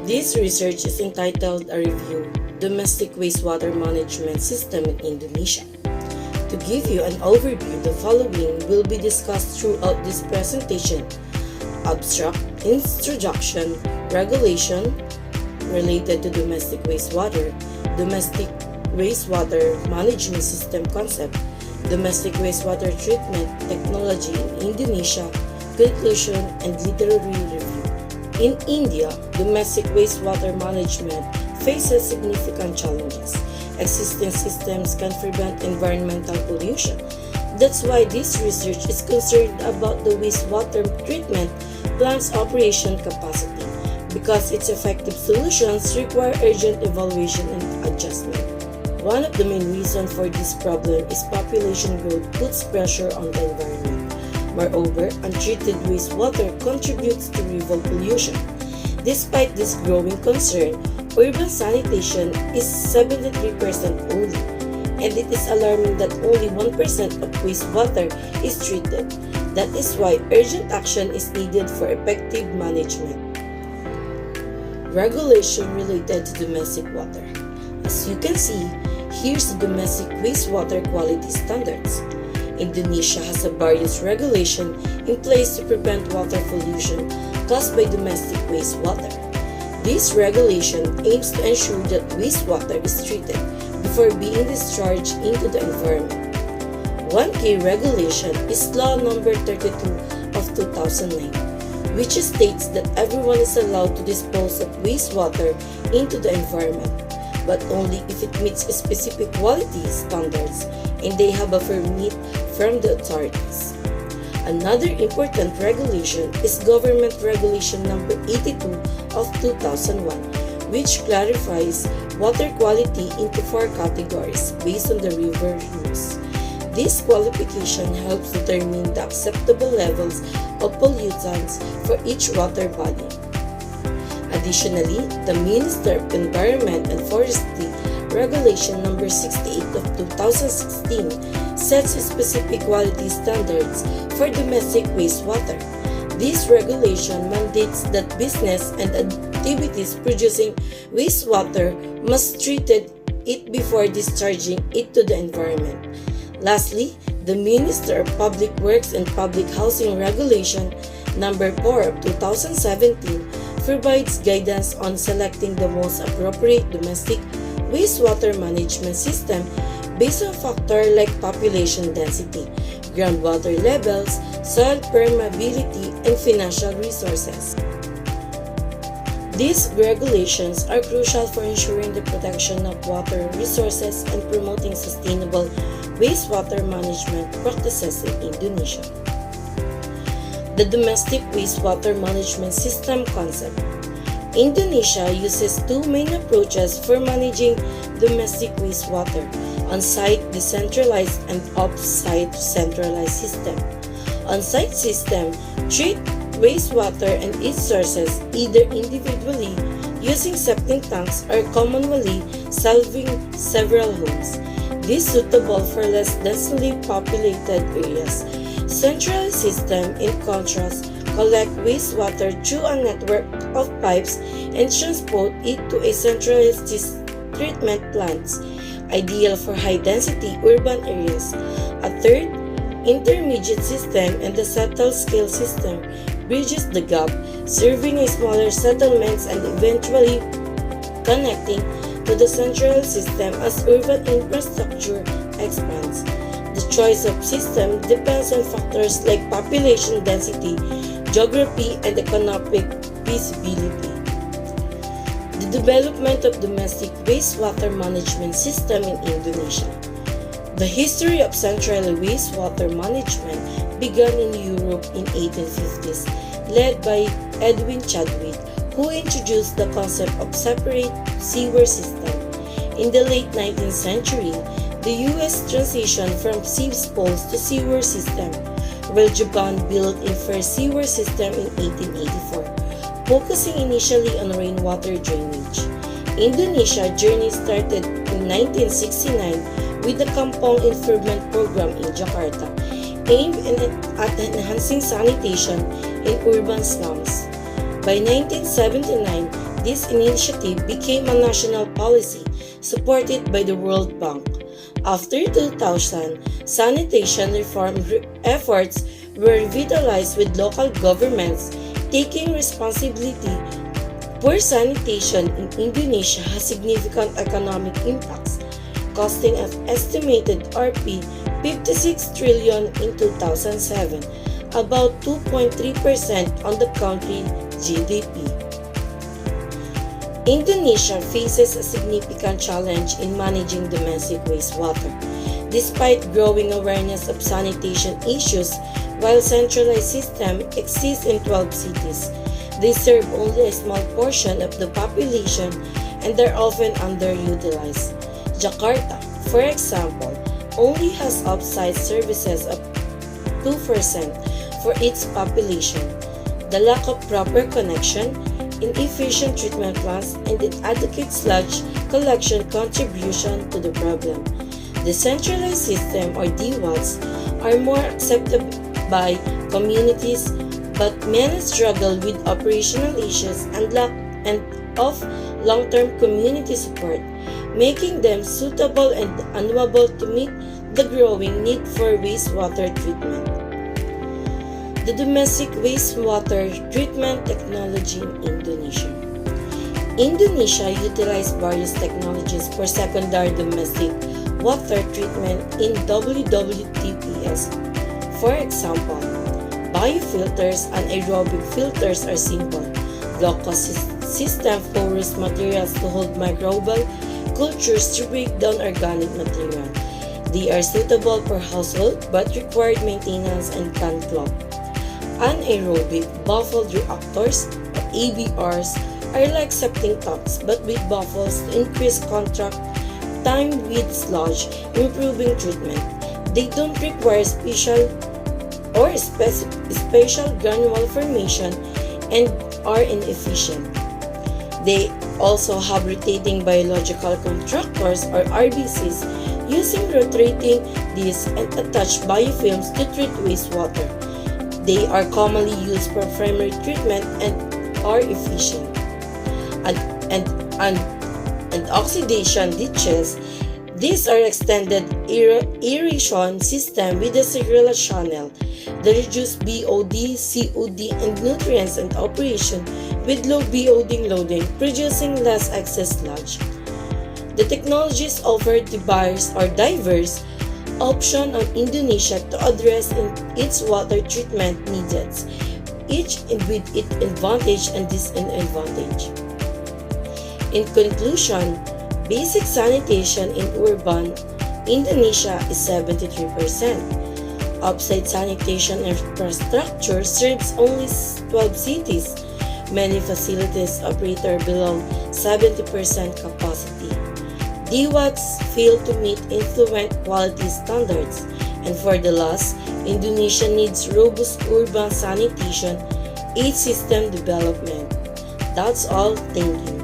This research is entitled A Review, Domestic Wastewater Management System in Indonesia. To give you an overview, the following will be discussed throughout this presentation: abstract, introduction, regulation related to domestic wastewater management system concept, domestic wastewater treatment technology in Indonesia, conclusion, and literary review. In India, domestic wastewater management faces significant challenges. Existing systems can prevent environmental pollution. That's why this research is concerned about the wastewater treatment plant's operation capacity, because its effective solutions require urgent evaluation and adjustment. One of the main reasons for this problem is population growth puts pressure on the environment. Moreover, untreated wastewater contributes to river pollution. Despite this growing concern, urban sanitation is 73% only, and it is alarming that only 1% of wastewater is treated. That is why urgent action is needed for effective management. Regulation related to domestic water. As you can see, here's the domestic wastewater quality standards. Indonesia has a various regulation in place to prevent water pollution caused by domestic wastewater. This regulation aims to ensure that wastewater is treated before being discharged into the environment. One key regulation is Law No. 32 of 2009, which states that everyone is allowed to dispose of wastewater into the environment, but only if it meets specific quality standards and they have a permit from the authorities. Another important regulation is Government Regulation No. 82 of 2001, which clarifies water quality into 4 categories based on the river rules. This qualification helps determine the acceptable levels of pollutants for each water body. Additionally, the Minister of Environment and Forestry Regulation No. 68 of 2016 sets specific quality standards for domestic wastewater. This regulation mandates that business and activities producing wastewater must treat it before discharging it to the environment. Lastly, the Minister of Public Works and Public Housing Regulation No. 4 of 2017 provides guidance on selecting the most appropriate domestic wastewater management system based on factors like population density, groundwater levels, soil permeability, and financial resources. These regulations are crucial for ensuring the protection of water resources and promoting sustainable wastewater management practices in Indonesia. The domestic wastewater management system concept. Indonesia uses two main approaches for managing domestic wastewater: on-site decentralized and off-site centralized system. On-site system treat wastewater and its sources either individually using septic tanks or commonly serving several homes. This is suitable for less densely populated areas. Centralized system, in contrast, collect wastewater through a network of pipes and transport it to a centralized treatment plants, ideal for high-density urban areas. A third, intermediate system and the settle-scale system bridges the gap, serving a smaller settlements and eventually connecting to the central system as urban infrastructure expands. The choice of system depends on factors like population density, geography, and economic feasibility. The development of domestic wastewater management system in Indonesia. The history of central wastewater management began in Europe in 1850s, led by Edwin Chadwick, who introduced the concept of separate sewer system. In the late 19th century, the US transitioned from sieve spools to sewer system, while Japan built its first sewer system in 1884, focusing initially on rainwater drainage. Indonesia's journey started in 1969 with the Kampong Improvement Program in Jakarta, aimed at enhancing sanitation in urban slums. By 1979, this initiative became a national policy supported by the World Bank. After 2000, sanitation reform efforts were revitalized with local governments taking responsibility. Poor sanitation in Indonesia has significant economic impacts, costing an estimated Rp 56 trillion in 2007, about 2.3% on the country's GDP. Indonesia faces a significant challenge in managing domestic wastewater. Despite growing awareness of sanitation issues, while centralized systems exist in 12 cities, they serve only a small portion of the population and are often underutilized. Jakarta, for example, only has off-site services of 2% for its population. The lack of proper connection, inefficient treatment plants, and inadequate sludge collection contribution to the problem. The centralized system or DWATs are more accepted by communities, but many struggle with operational issues and lack of long-term community support, making them suitable and unable to meet the growing need for wastewater treatment. The domestic wastewater treatment technology in Indonesia. Indonesia utilized various technologies for secondary domestic water treatment in WWTPS. For example, biofilters and aerobic filters are simple, low-cost system porous materials to hold microbial cultures to break down organic material. They are suitable for household but required maintenance and can clog. Anaerobic baffled reactors or ABRs are like septic tanks but with baffles to increase contact time with sludge, improving treatment. They don't require special granule formation and are inefficient. They also have rotating biological contractors or RBCs using rotating discs and attached biofilms to treat wastewater. They are commonly used for primary treatment and are efficient. And oxidation ditches. These are extended aeration system with a circular channel. They reduce BOD, COD, and nutrients and operation with low BOD loading, producing less excess sludge. The technologies offered to buyers are diverse option on Indonesia to address its water treatment needs, each with its advantage and disadvantage. In conclusion, basic sanitation in urban Indonesia is 73%. Offsite sanitation infrastructure serves only 12 cities. Many facilities operate below 70% capacity. DWATs fail to meet effluent quality standards. And for the last, Indonesia needs robust urban sanitation aid system development. That's all. Thank you.